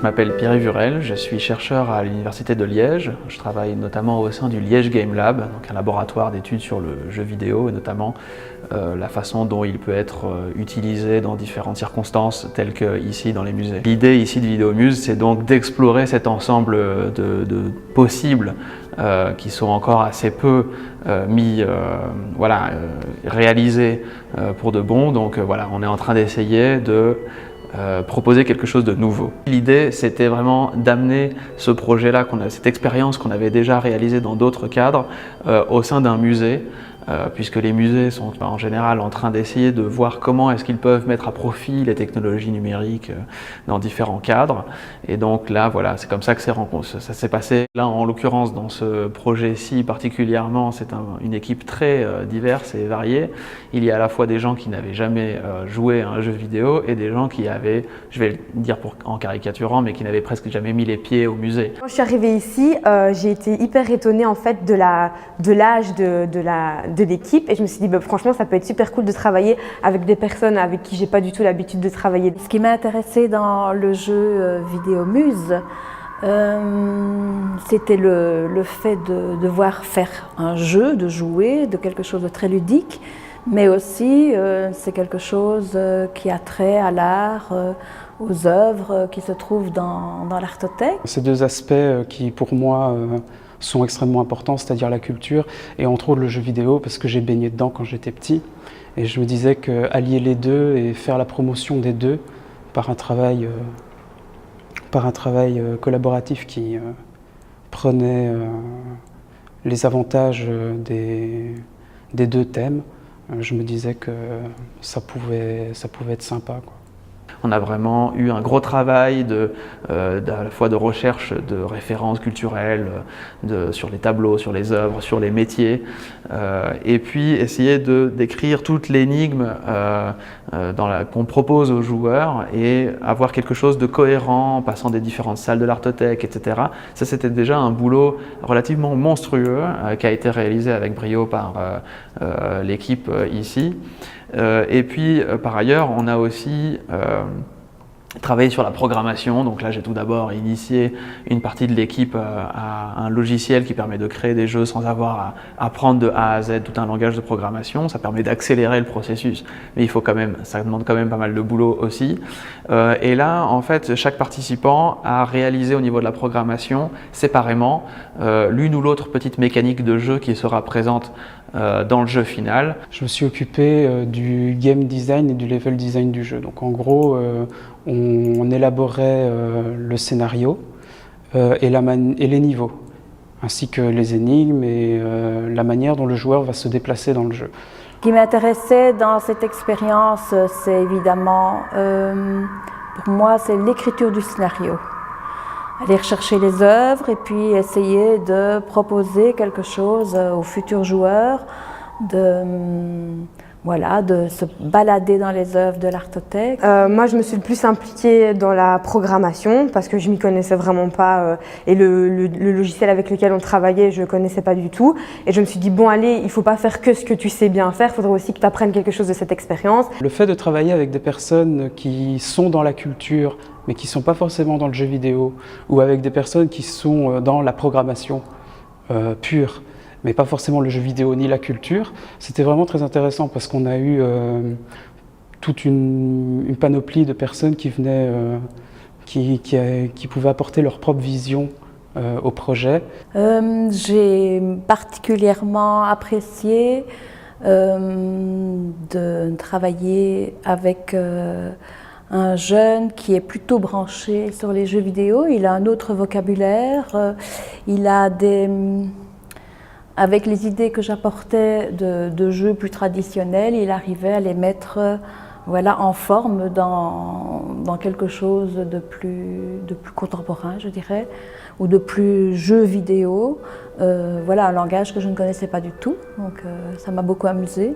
Je m'appelle Pierre Vurel, je suis chercheur à l'Université de Liège. Je travaille notamment au sein du Liège Game Lab, donc un laboratoire d'études sur le jeu vidéo et notamment la façon dont il peut être utilisé dans différentes circonstances telles que ici dans les musées. L'idée ici de Vidéomuse, c'est donc d'explorer cet ensemble de possibles qui sont encore assez peu réalisés pour de bon. Donc voilà, on est en train d'essayer de proposer quelque chose de nouveau. L'idée, c'était vraiment d'amener ce projet-là, cette expérience qu'on avait déjà réalisée dans d'autres cadres, au sein d'un musée, puisque les musées sont en général en train d'essayer de voir comment est-ce qu'ils peuvent mettre à profit les technologies numériques dans différents cadres. Et donc là, voilà, c'est comme ça que ça s'est passé. Là, en l'occurrence, dans ce projet-ci particulièrement, c'est une équipe très diverse et variée. Il y a à la fois des gens qui n'avaient jamais joué à un jeu vidéo et des gens qui avaient, je vais le dire en caricaturant, mais qui n'avaient presque jamais mis les pieds au musée. Quand je suis arrivée ici, j'ai été hyper étonnée en fait de l'âge de l'équipe et je me suis dit franchement ça peut être super cool de travailler avec des personnes avec qui j'ai pas du tout l'habitude de travailler. Ce qui m'a intéressé dans le jeu Vidéomuse, c'était le fait de devoir faire un jeu, de jouer, de quelque chose de très ludique, mais aussi c'est quelque chose qui a trait à l'art, aux œuvres qui se trouvent dans l'Artothèque. Ces deux aspects qui pour moi sont extrêmement importants, c'est-à-dire la culture et entre autres le jeu vidéo, parce que j'ai baigné dedans quand j'étais petit. Et je me disais qu'allier les deux et faire la promotion des deux par un travail collaboratif qui prenait les avantages des deux thèmes, je me disais que ça pouvait être sympa, quoi. On a vraiment eu un gros travail à la fois de recherche de références culturelles, sur les tableaux, sur les œuvres, sur les métiers, et puis essayer de décrire toute l'énigme qu'on propose aux joueurs et avoir quelque chose de cohérent en passant des différentes salles de l'Artothèque, etc. Ça, c'était déjà un boulot relativement monstrueux qui a été réalisé avec brio par l'équipe ici. Et puis, par ailleurs, on a aussi travaillé sur la programmation. Donc là, j'ai tout d'abord initié une partie de l'équipe à un logiciel qui permet de créer des jeux sans avoir à apprendre de A à Z tout un langage de programmation. Ça permet d'accélérer le processus, mais ça demande quand même pas mal de boulot aussi. Et là, en fait, chaque participant a réalisé au niveau de la programmation séparément l'une ou l'autre petite mécanique de jeu qui sera présente dans le jeu final. Je me suis occupé du game design et du level design du jeu. Donc en gros, on élaborait le scénario et les niveaux, ainsi que les énigmes et la manière dont le joueur va se déplacer dans le jeu. Ce qui m'intéressait dans cette expérience, c'est évidemment, pour moi, c'est l'écriture du scénario. Aller rechercher les œuvres et puis essayer de proposer quelque chose aux futurs joueurs, de se balader dans les œuvres de l'Artothèque. Moi, je me suis le plus impliquée dans la programmation parce que je m'y connaissais vraiment pas et le logiciel avec lequel on travaillait, je connaissais pas du tout. Et je me suis dit, bon allez, il faut pas faire que ce que tu sais bien faire, il faudrait aussi que tu apprennes quelque chose de cette expérience. Le fait de travailler avec des personnes qui sont dans la culture, mais qui ne sont pas forcément dans le jeu vidéo, ou avec des personnes qui sont dans la programmation pure, mais pas forcément le jeu vidéo ni la culture, c'était vraiment très intéressant parce qu'on a eu toute une panoplie de personnes qui venaient, qui pouvaient apporter leur propre vision au projet. J'ai particulièrement apprécié de travailler avec un jeune qui est plutôt branché sur les jeux vidéo. Il a un autre vocabulaire, il a avec les idées que j'apportais de jeux plus traditionnels, il arrivait à les mettre en forme dans quelque chose de plus contemporain, je dirais, ou de plus jeu vidéo. Un langage que je ne connaissais pas du tout, donc ça m'a beaucoup amusée.